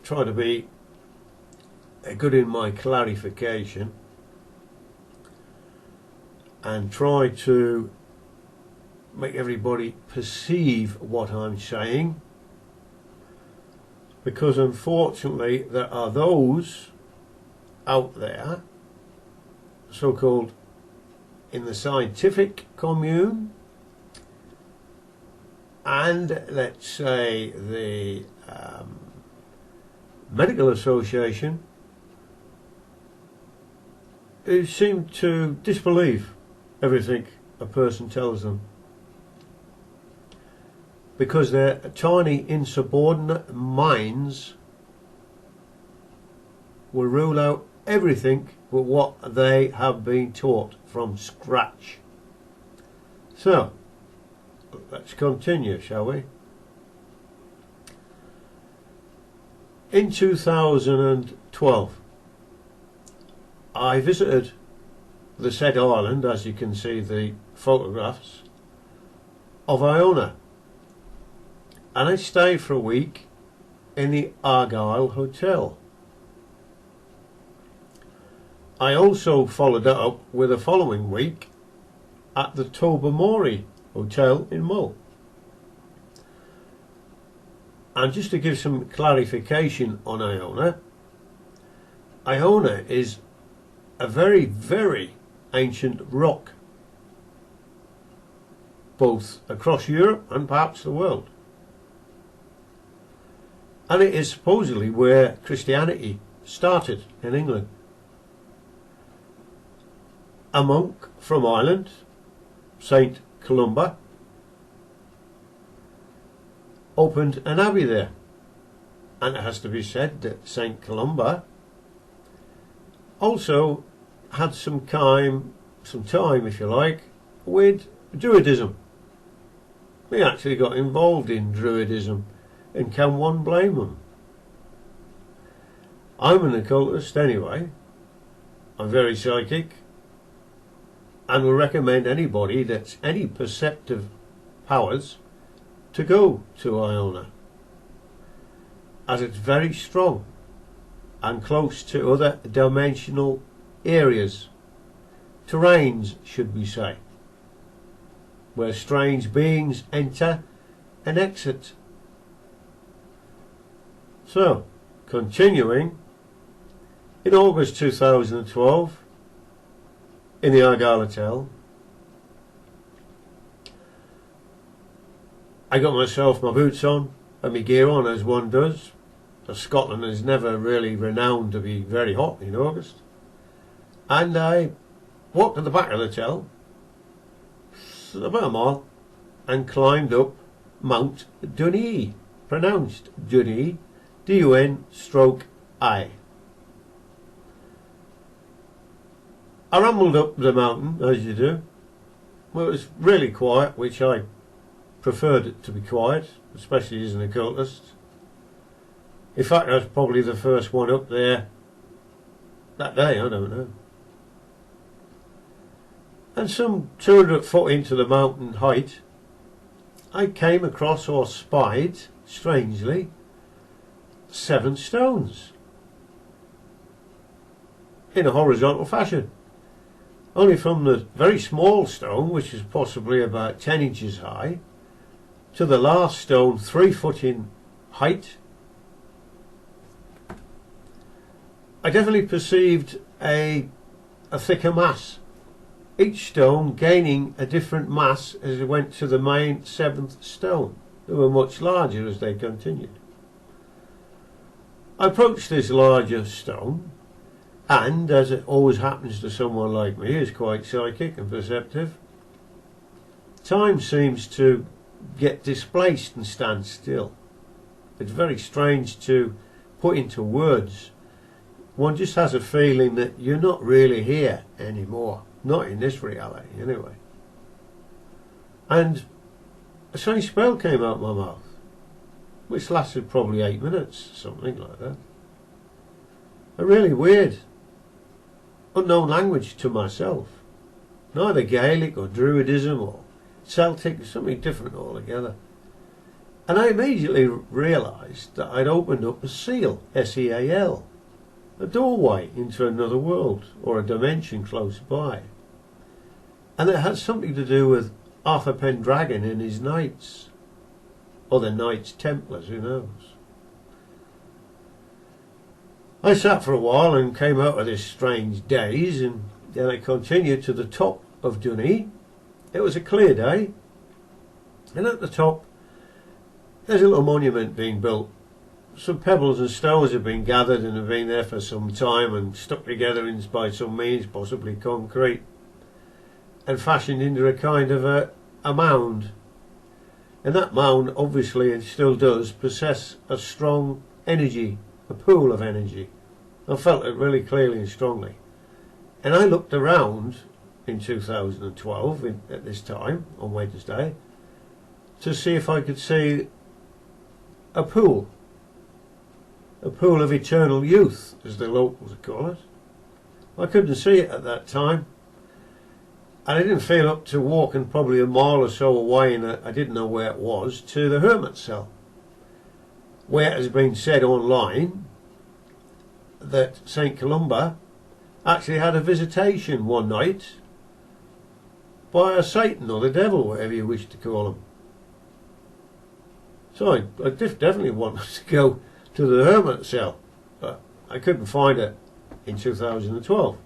try to be good in my clarification and try to make everybody perceive what I'm saying, because unfortunately there are those out there, so-called in the scientific commune and let's say the medical association, who seem to disbelieve everything a person tells them, because their tiny insubordinate minds will rule out everything but what they have been taught from scratch. So let's continue, shall we? In 2012 I visited the said island, as you can see the photographs of Iona, and I stayed for a week in the Argyle Hotel. I also followed that up with the following week at the Tobermory Hotel in Mull. And just to give some clarification on Iona, Iona is a very, very ancient rock, both across Europe and perhaps the world. And it is supposedly where Christianity started in England. A monk from Ireland, Saint Columba, opened an abbey there, and it has to be said that Saint Columba also had some time if you like, with Druidism. He actually got involved in Druidism, and can one blame him? I'm an occultist anyway. I'm very psychic, and will recommend anybody that's any perceptive powers to go to Iona, as it's very strong and close to other dimensional areas, terrains should we say, where strange beings enter and exit. So, continuing, in August 2012, in the Argyle Hotel, I got myself my boots on and my gear on, as one does. Scotland is never really renowned to be very hot in August. And I walked to the back of the hotel, about a mile, and climbed up Mount Dunee, pronounced Dunee, D-U-N-I. I rambled up the mountain, as you do. Well, it was really quiet, which I preferred it to be quiet, especially as an occultist. In fact, I was probably the first one up there that day, I don't know. And some 200 foot into the mountain height, I came across, or spied, strangely, 7 stones in a horizontal fashion. Only from the very small stone, which is possibly about 10 inches high, to the last stone 3 foot in height, I definitely perceived a thicker mass, each stone gaining a different mass as it went to the main 7th stone. They were much larger as they continued. I approached this larger stone, and, as it always happens to someone like me who's quite psychic and perceptive, time seems to get displaced and stand still. It's very strange to put into words. One just has a feeling that you're not really here anymore. Not in this reality, anyway. And a strange spell came out of my mouth, which lasted probably 8 minutes, something like that. A really weird, unknown language to myself. Neither Gaelic or Druidism or Celtic, something different altogether. And I immediately realised that I'd opened up a seal, S-E-A-L, a doorway into another world or a dimension close by. And it had something to do with Arthur Pendragon and his knights, or the Knights Templars, who knows. I sat for a while and came out of this strange daze, and then I continued to the top of Nunnery. It was a clear day, and at the top there's a little monument being built. Some pebbles and stones have been gathered and have been there for some time and stuck together by some means, possibly concrete, and fashioned into a kind of a mound. And that mound obviously, and still does, possess a strong energy, a pool of energy. I felt it really clearly and strongly. And I looked around in 2012 at this time on Wednesday to see if I could see a pool of eternal youth, as the locals call it. I couldn't see it at that time, and I didn't feel up to walking probably a mile or so away, and I didn't know where it was, to the hermit cell, where it has been said online that St. Columba actually had a visitation one night by a Satan or the devil, whatever you wish to call him. So I definitely wanted to go to the hermit cell, but I couldn't find it in 2012.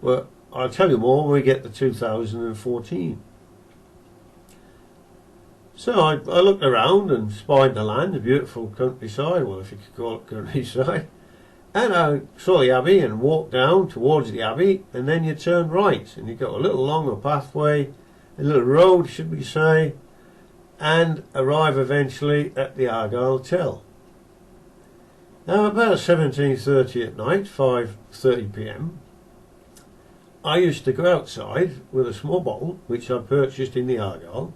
Well, I'll tell you more when we get to 2014. So I looked around and spied the land, a beautiful countryside, well, if you could call it countryside, and I saw the abbey and walked down towards the abbey, and then you turn right and you got a little longer pathway, a little road should we say, and arrive eventually at the Argyle Tell. Now about 17:30 at night, 5:30 p.m, I used to go outside with a small bottle, which I purchased in the Argyle,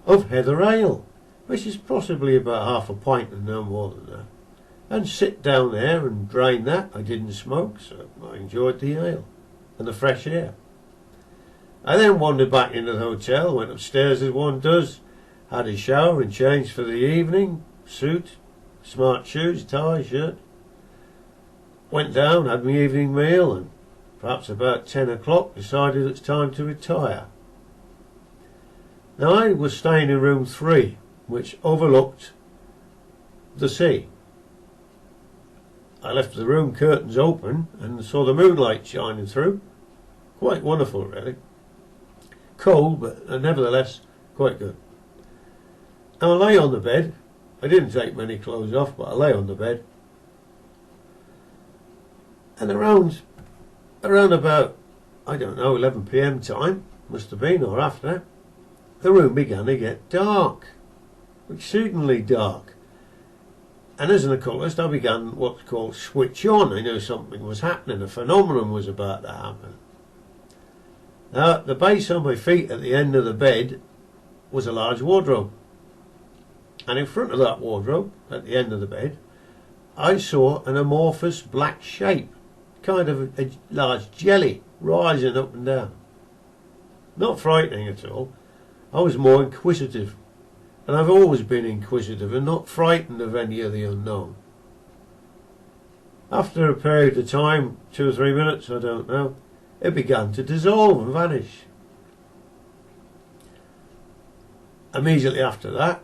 of heather ale, which is possibly about half a pint and no more than that, and sit down there and drain that. I didn't smoke, so I enjoyed the ale and the fresh air. I then wandered back into the hotel, went upstairs as one does, had a shower and changed for the evening, suit, smart shoes, tie, shirt. Went down, had my evening meal, and perhaps about 10 o'clock decided it's time to retire. Now I was staying in room 3, which overlooked the sea. I left the room curtains open and saw the moonlight shining through. Quite wonderful, really. Cold, but nevertheless quite good. And I lay on the bed. I didn't take many clothes off, but I lay on the bed. And around about, I don't know, 11 p.m. time, must have been, or after, the room began to get dark, exceedingly dark. And as an occultist, I began what's called switch on. I knew something was happening, a phenomenon was about to happen. Now, at the base of my feet at the end of the bed was a large wardrobe. And in front of that wardrobe, at the end of the bed, I saw an amorphous black shape, kind of a large jelly, rising up and down. Not frightening at all. I was more inquisitive. And I've always been inquisitive and not frightened of any of the unknown. After a period of time, 2 or 3 minutes, I don't know, it began to dissolve and vanish. Immediately after that,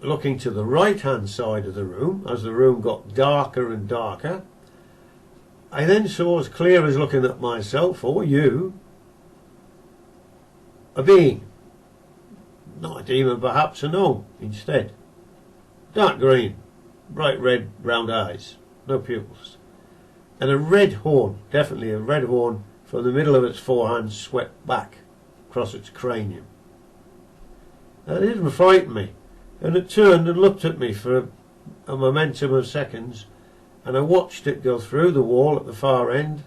looking to the right hand side of the room, as the room got darker and darker, I then saw, as clear as looking at myself or you, a being. Not a demon, perhaps a gnome instead. Dark green, bright red round eyes, no pupils, and a red horn, definitely a red horn, from the middle of its forehands swept back across its cranium. Now, it didn't frighten me, and it turned and looked at me for a momentum of seconds, and I watched it go through the wall at the far end,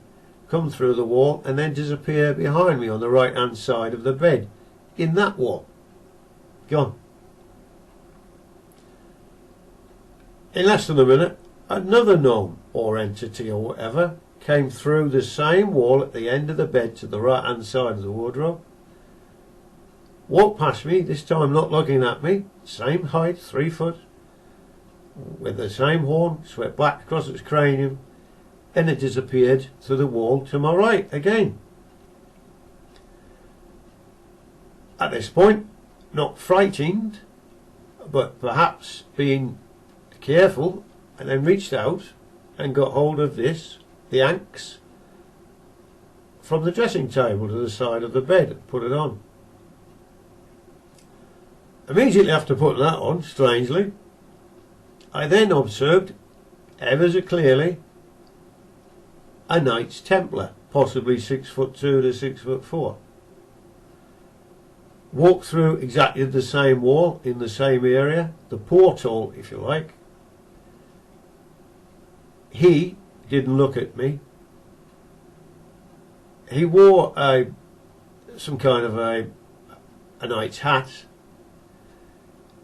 come through the wall, and then disappear behind me on the right hand side of the bed, in that wall. Gone. In less than a minute, another gnome or entity or whatever came through the same wall at the end of the bed to the right hand side of the wardrobe, walked past me, this time not looking at me, same height, 3 foot, with the same horn, swept back across its cranium, and it disappeared through the wall to my right again. At this point, not frightened, but perhaps being careful, and then reached out and got hold of this, the axe, from the dressing table to the side of the bed and put it on. Immediately after putting that on, strangely, I then observed, ever so clearly, a Knights Templar, possibly 6'2" to 6'4". Walked through exactly the same wall in the same area, the porthole, if you like. He didn't look at me. He wore some kind of a knight's hat.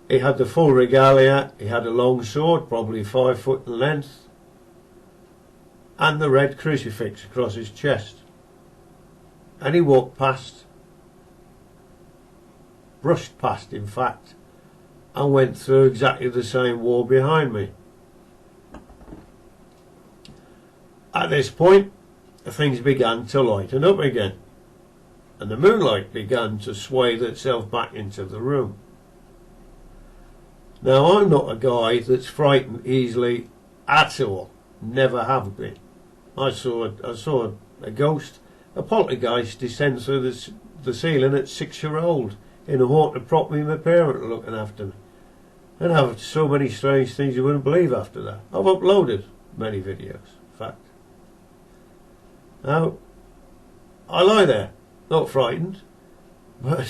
He had the full regalia. He had a long sword, probably 5 foot in length, and the red crucifix across his chest. And he walked past, brushed past in fact, and went through exactly the same wall behind me. At this point, things began to lighten up again, and the moonlight began to swathe itself back into the room. Now, I'm not a guy that's frightened easily at all. Never have been. I saw a ghost, a poltergeist, descend through the ceiling at 6-year-old in a haunted property my parents were looking after me. And I've so many strange things you wouldn't believe after that. I've uploaded many videos, in fact. Now, I lie there, not frightened, but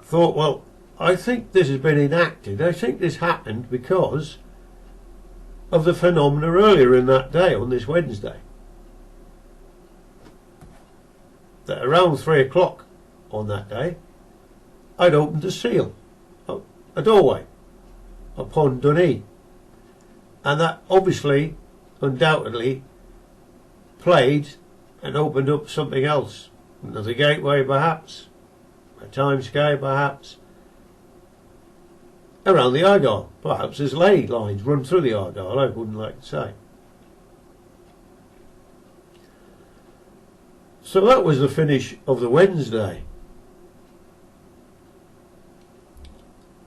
thought, well, I think this has been enacted. I think this happened because of the phenomena earlier in that day, on this Wednesday. That around 3 o'clock on that day, I'd opened a seal, a doorway, upon Nunnery. And that obviously, undoubtedly, played and opened up something else. Another gateway perhaps, a timescale perhaps, around the Argyle. Perhaps there's ley lines run through the Argyle, I wouldn't like to say. So that was the finish of the Wednesday.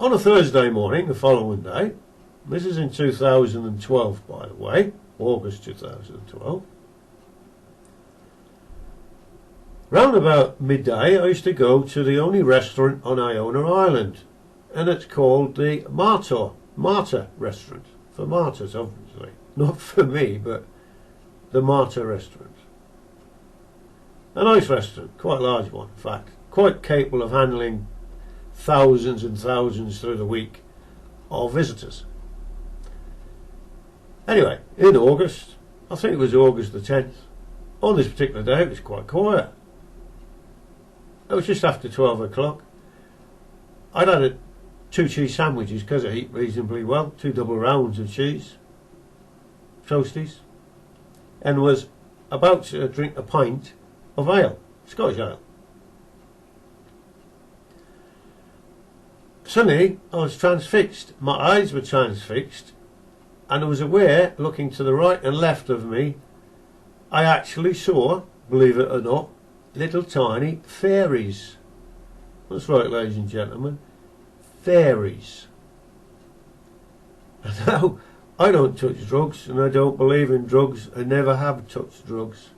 On a Thursday morning, the following day, this is in 2012 by the way, August 2012, round about midday I used to go to the only restaurant on Iona Island, and it's called the Martyr restaurant, for martyrs obviously, not for me, but the Martyr restaurant. A nice restaurant, quite a large one in fact, quite capable of handling thousands and thousands through the week of visitors. Anyway, in August, I think it was August the 10th, on this particular day it was quite quiet. It was just after 12 o'clock. I'd had 2 cheese sandwiches because I eat reasonably well, 2 double rounds of cheese, toasties, and was about to drink a pint of ale, Scottish ale. Suddenly I was transfixed, my eyes were transfixed, and I was aware, looking to the right and left of me, I actually saw, believe it or not, little tiny fairies. That's right, ladies and gentlemen, fairies. Now, I don't touch drugs, and I don't believe in drugs. I never have touched drugs.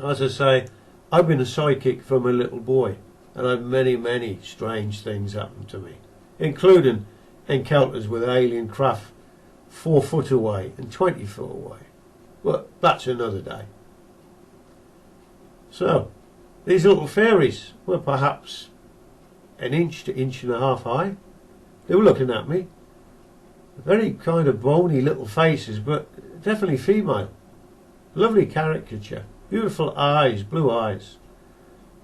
As I say, I've been a psychic from a little boy, and I've many strange things happen to me, including encounters with alien craft 4 foot away and 20 foot away. But that's another day. So, these little fairies were perhaps 1 inch to 1.5 inches high. They were looking at me. Very kind of bony little faces, but definitely female. Lovely caricature. Beautiful eyes, blue eyes.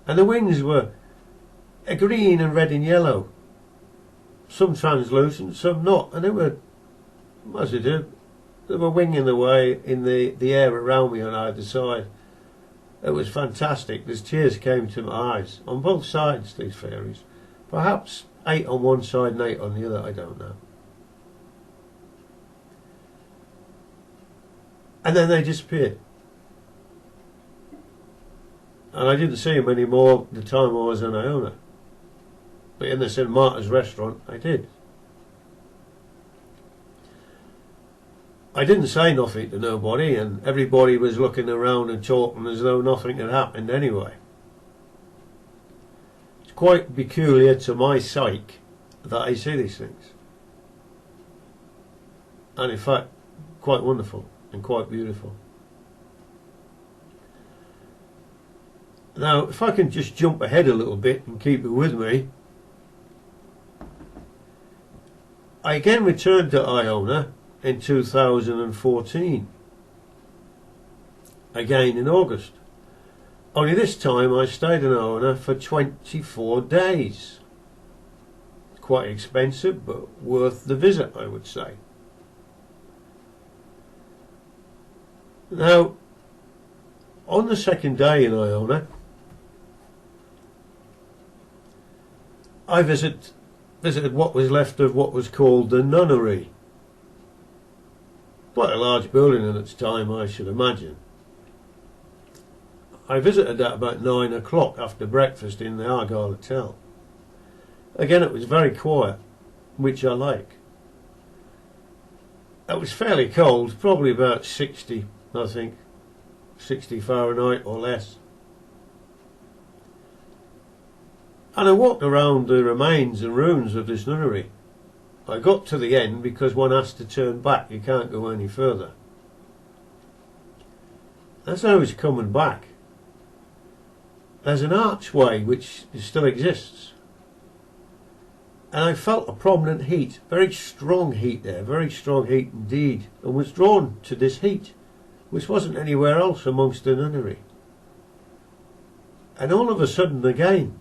And the wings were green and red and yellow. Some translucent, some not. And they were, as they do, they were winging their way in the air around me on either side. It was fantastic. There's tears came to my eyes on both sides, these fairies. Perhaps 8 on one side and 8 on the other, I don't know. And then they disappeared. And I didn't see them anymore the time I was in Iona. But in the St Martin's restaurant, I did. I didn't say nothing to nobody, and everybody was looking around and talking as though nothing had happened anyway. It's quite peculiar to my psyche that I see these things. And in fact, quite wonderful and quite beautiful. Now, if I can just jump ahead a little bit and keep it with me, I again returned to Iona in 2014, again in August. Only this time I stayed in Iona for 24 days. Quite expensive, but worth the visit, I would say. Now, on the second day in Iona, I visited what was left of what was called the Nunnery. Quite a large building at its time, I should imagine. I visited that about 9 o'clock after breakfast in the Argyle Hotel. Again, it was very quiet, which I like. It was fairly cold, probably about 60, I think, 60 Fahrenheit or less. And I walked around the remains and ruins of this nunnery. I got to the end because one has to turn back, you can't go any further. As I was coming back, there's an archway which still exists. And I felt a prominent heat, very strong heat there, very strong heat indeed, and was drawn to this heat, which wasn't anywhere else amongst the nunnery. And all of a sudden again,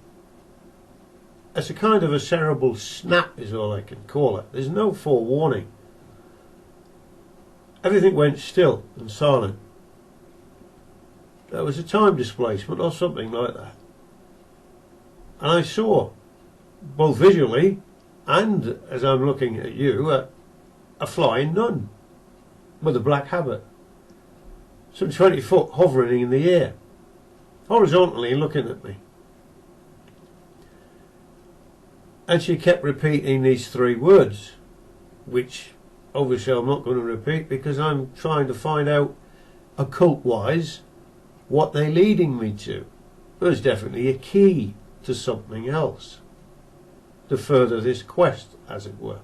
it's a kind of a cerebral snap is all I can call it. There's no forewarning. Everything went still and silent. There was a time displacement or something like that. And I saw, both visually and as I'm looking at you, a flying nun with a black habit. Some 20 foot hovering in the air, horizontally looking at me. And she kept repeating these 3 words, which obviously I'm not going to repeat because I'm trying to find out, occult-wise, what they're leading me to. There's definitely a key to something else to further this quest, as it were.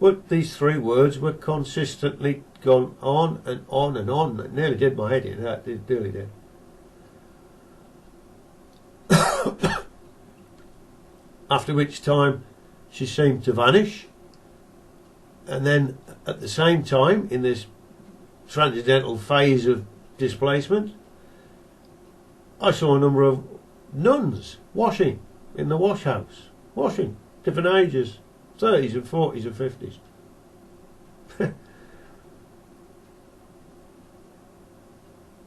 But these 3 words were consistently gone on and on and on. It nearly did my head in, that it really did. After which time she seemed to vanish, and then at the same time, in this transcendental phase of displacement, I saw a number of nuns washing in the wash house, washing, different ages, 30s and 40s and 50s.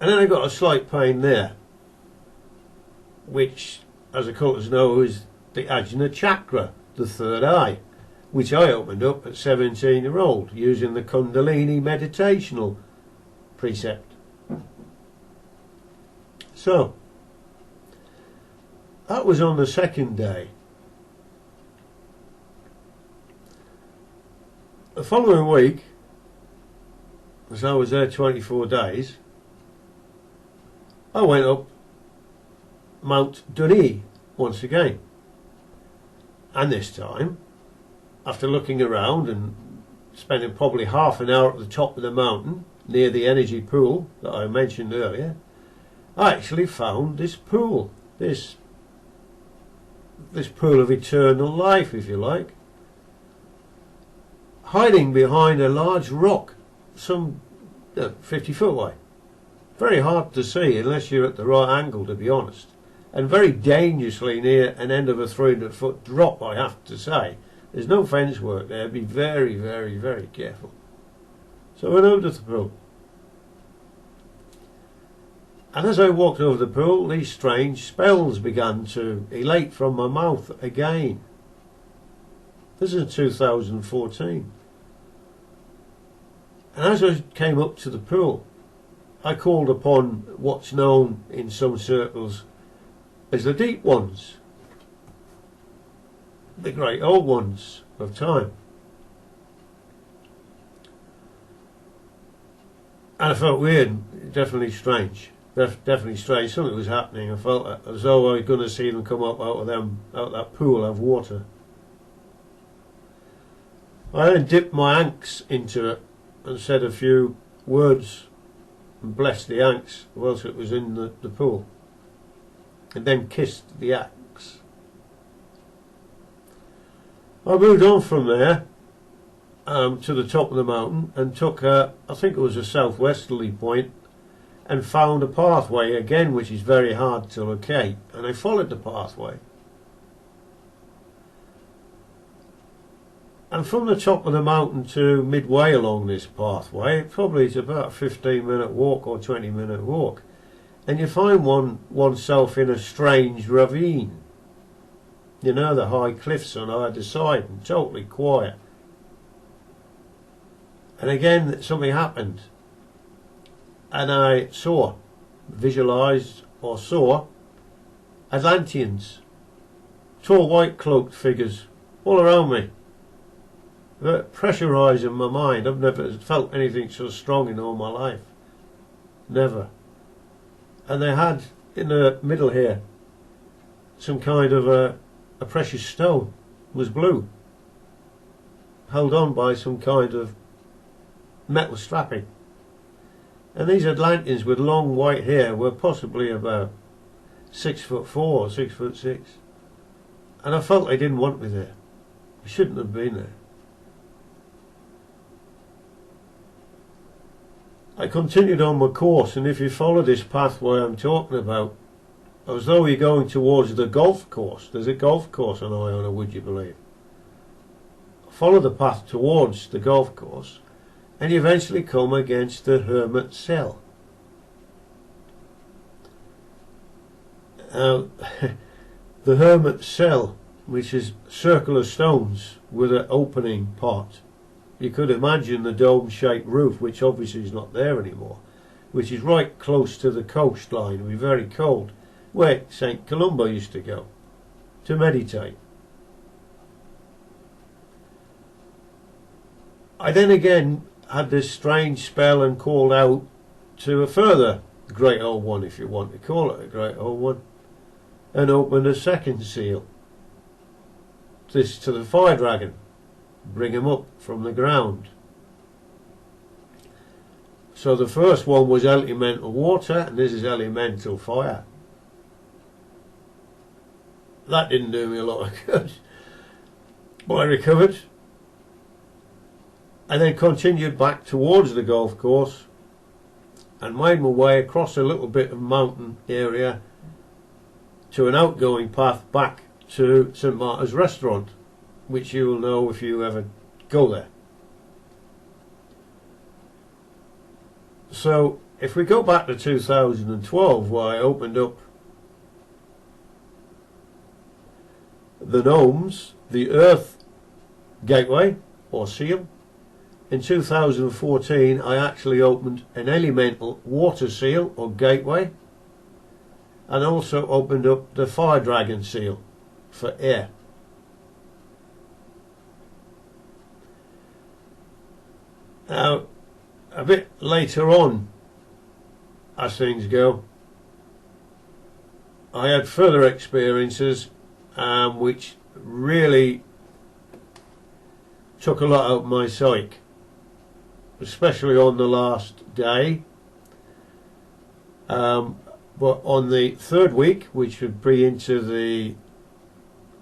And then I got a slight pain there, which, as occultists know, is the Ajna chakra, the third eye, which I opened up at 17-year-old using the Kundalini meditational precept. So, that was on the second day. The following week, as I was there 24 days, I went up Mount Nunnery once again. And this time, after looking around and spending probably half an hour at the top of the mountain, near the energy pool that I mentioned earlier, I actually found this pool, this pool of eternal life, if you like, hiding behind a large rock, some 50 foot away. Very hard to see unless you're at the right angle, to be honest. And very dangerously near an end of a 300 foot drop, I have to say. There's no fence work there. Be very, very, very careful. So I went over to the pool. And as I walked over the pool, these strange spells began to elate from my mouth again. This is 2014. And as I came up to the pool, I called upon what's known in some circles as the deep ones, the great old ones of time. And I felt weird, definitely strange. Definitely strange. Something was happening. I felt as though I was going to see them come up out of that pool of water. I then dipped my axe into it and said a few words and blessed the axe whilst it was in the pool, and then kissed the axe. I moved on from there to the top of the mountain and took I think it was a southwesterly point, and found a pathway again which is very hard to locate, and I followed the pathway. And from the top of the mountain to midway along this pathway, probably it's about a 15-minute walk or 20-minute walk, and you find oneself in a strange ravine. You know, the high cliffs on either side, and totally quiet. And again, something happened, and I visualised Atlanteans, tall white cloaked figures all around me, pressurising my mind. I've never felt anything so strong in all my life, never. And they had in the middle here some kind of a precious stone, it was blue, held on by some kind of metal strapping. And these Atlanteans with long white hair were possibly about 6'4" or 6'6", and I felt they didn't want me there. I shouldn't have been there. I continued on my course, and if you follow this pathway I'm talking about, as though you're going towards the golf course. There's a golf course on Iona, would you believe? Follow the path towards the golf course, and you eventually come against the hermit cell. The hermit cell, which is circular stones with an opening part. You could imagine the dome-shaped roof, which obviously is not there anymore, which is right close to the coastline. It would be very cold, where St. Columba used to go to meditate. I then again had this strange spell and called out to a further great old one, if you want to call it a great old one, and opened a second seal. This to the fire dragon, bring him up from the ground. So the first one was elemental water, and this is elemental fire. That didn't do me a lot of good, but I recovered. I then continued back towards the golf course and made my way across a little bit of mountain area to an outgoing path back to St. Martin's restaurant, which you will know if you ever go there. So if we go back to 2012, where I opened up the Gnomes, the Earth Gateway or Seal, in 2014 I actually opened an elemental water seal or gateway, and also opened up the fire dragon seal for air. Now, a bit later on, as things go, I had further experiences which really took a lot out of my psyche, especially on the last day. But on the third week, which would be into the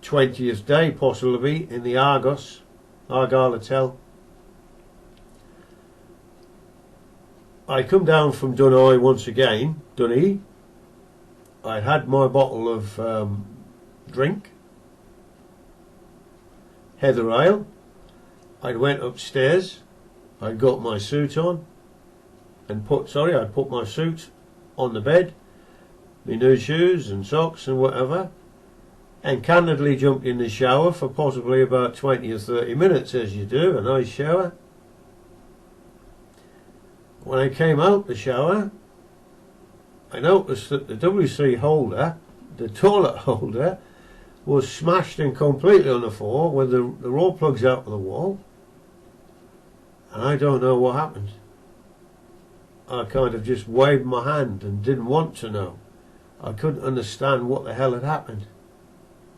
20th day possibly, in the Argyle Hotel, I come down from Dunnery once again, I had my bottle of drink, heather ale. I went upstairs, I got my suit on, and I put my suit on the bed, my new shoes and socks and whatever, and candidly jumped in the shower for possibly about 20 or 30 minutes, as you do, a nice shower. When I came out the shower, I noticed that the WC holder, the toilet holder, was smashed in completely on the floor with the raw plugs out of the wall. And I don't know what happened. I kind of just waved my hand and didn't want to know. I couldn't understand what the hell had happened.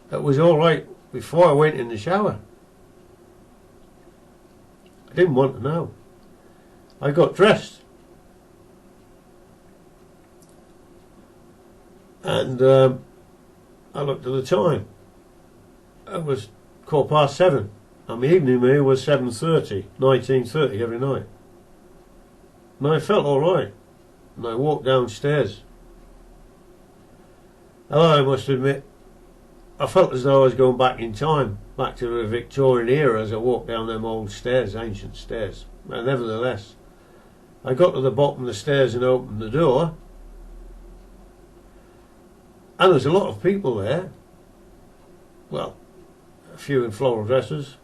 It was all right before I went in the shower. I didn't want to know. I got dressed. And I looked at the time. It was 7:15. And my evening meal was 7:30, 19:30 every night. And I felt all right. And I walked downstairs. And I must admit, I felt as though I was going back in time, back to the Victorian era as I walked down them old stairs, ancient stairs. But nevertheless, I got to the bottom of the stairs and opened the door. And there's a lot of people there. Well, a few in floral dresses.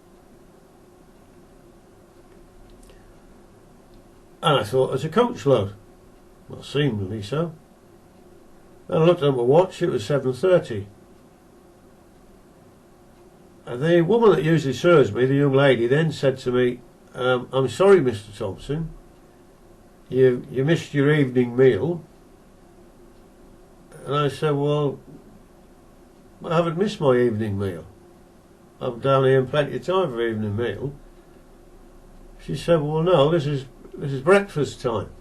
And I thought it was a coach load. Well, seemingly so. And I looked at my watch, it was 7:30. And the woman that usually serves me, the young lady, then said to me, I'm sorry, Mr. Thompson, you missed your evening meal. And I said, well, I haven't missed my evening meal. I'm down here in plenty of time for evening meal. She said, well, no, this is breakfast time.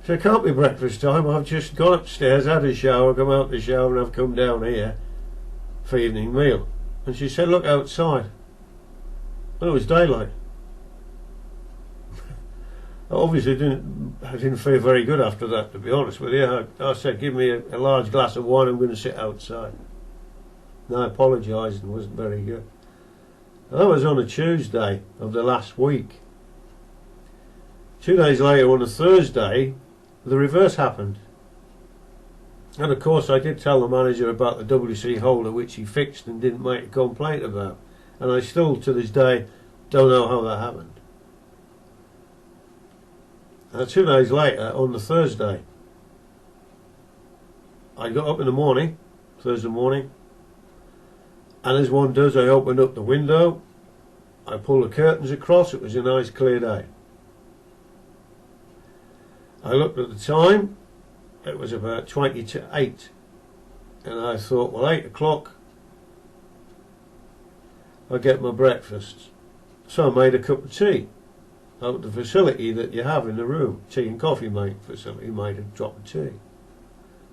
So it can't be breakfast time. I've just gone upstairs, had a shower, come out the shower, and I've come down here for evening meal. And she said, look outside. And it was daylight. I didn't feel very good after that, to be honest with you. I said, give me a large glass of wine, I'm going to sit outside. And I apologised and wasn't very good. That was on a Tuesday of the last week. 2 days later, on a Thursday, the reverse happened. And of course I did tell the manager about the WC holder, which he fixed and didn't make a complaint about. And I still, to this day, don't know how that happened. 2 days later, on the Thursday, I got up in the morning, Thursday morning, and as one does, I opened up the window, I pulled the curtains across, it was a nice clear day. I looked at the time, it was about 20 to 8, and I thought, well, 8 o'clock, I'll get my breakfast. So I made a cup of tea out of the facility that you have in the room, tea and coffee make facility, made a drop of tea.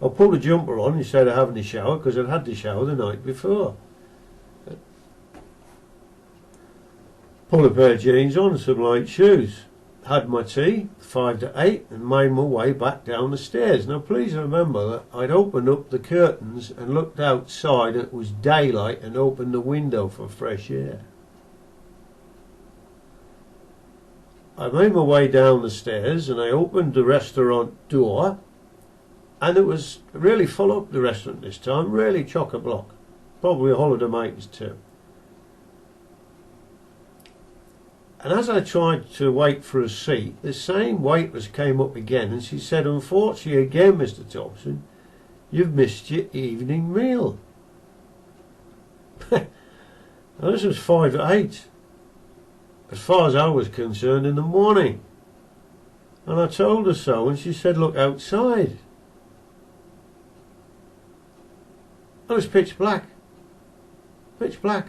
I pulled a jumper on instead of having a shower, because I'd had the shower the night before. Pulled a pair of jeans on and some light shoes. Had my tea, 5 to 8, and made my way back down the stairs. Now please remember that I'd opened up the curtains and looked outside, and it was daylight, and opened the window for fresh air. I made my way down the stairs and I opened the restaurant door, and it was really full up, the restaurant this time, really chock-a-block. Probably a holiday makers too. And as I tried to wait for a seat, the same waitress came up again and she said, unfortunately again, Mr. Thompson, you've missed your evening meal. Now, this was 5 to 8, as far as I was concerned, in the morning. And I told her so, and she said, look outside. It was pitch black. Pitch black.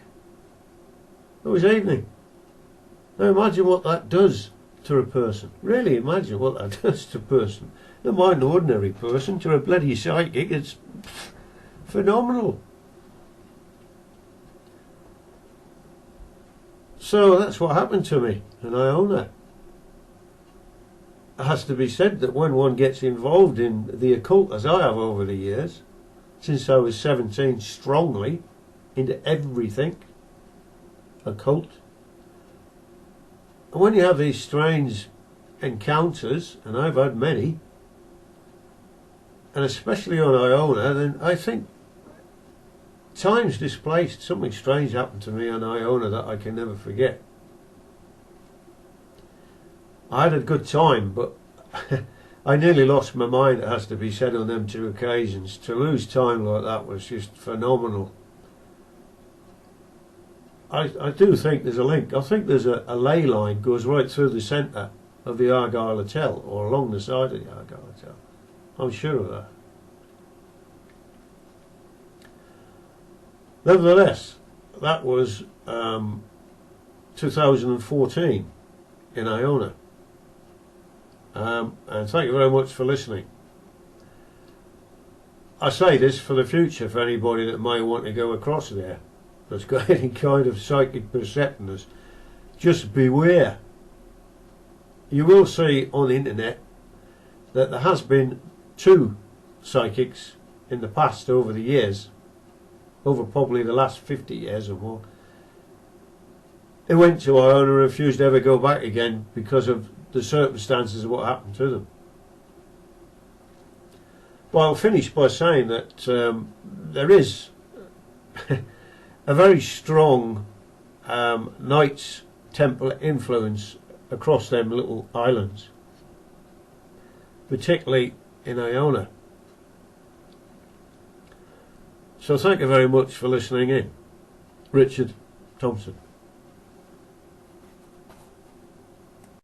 It was evening. Now imagine what that does to a person. Really imagine what that does to a person. Never mind an ordinary person, to a bloody psychic, it's phenomenal. So that's what happened to me in Iona. It has to be said that when one gets involved in the occult, as I have over the years, since I was 17, strongly into everything occult, and when you have these strange encounters, and I've had many, and especially on Iona, then I think time's displaced. Something strange happened to me on Iona that I can never forget. I had a good time, but I nearly lost my mind, it has to be said, on them two occasions. To lose time like that was just phenomenal. I do think there's a link. I think there's a ley line goes right through the centre of the Argyle Hotel, or along the side of the Argyle Hotel. I'm sure of that. Nevertheless, that was 2014 in Iona. And thank you very much for listening. I say this for the future for anybody that might want to go across there, that's got any kind of psychic perceptiveness. Just beware. You will see on the internet that there has been 2 psychics in the past over the years, over probably the last 50 years or more. They went to Iona and refused to ever go back again because of the circumstances of what happened to them. Well, I'll finish by saying that there is a very strong Knights Templar influence across them little islands, particularly in Iona. So thank you very much for listening in. Richard Thompson.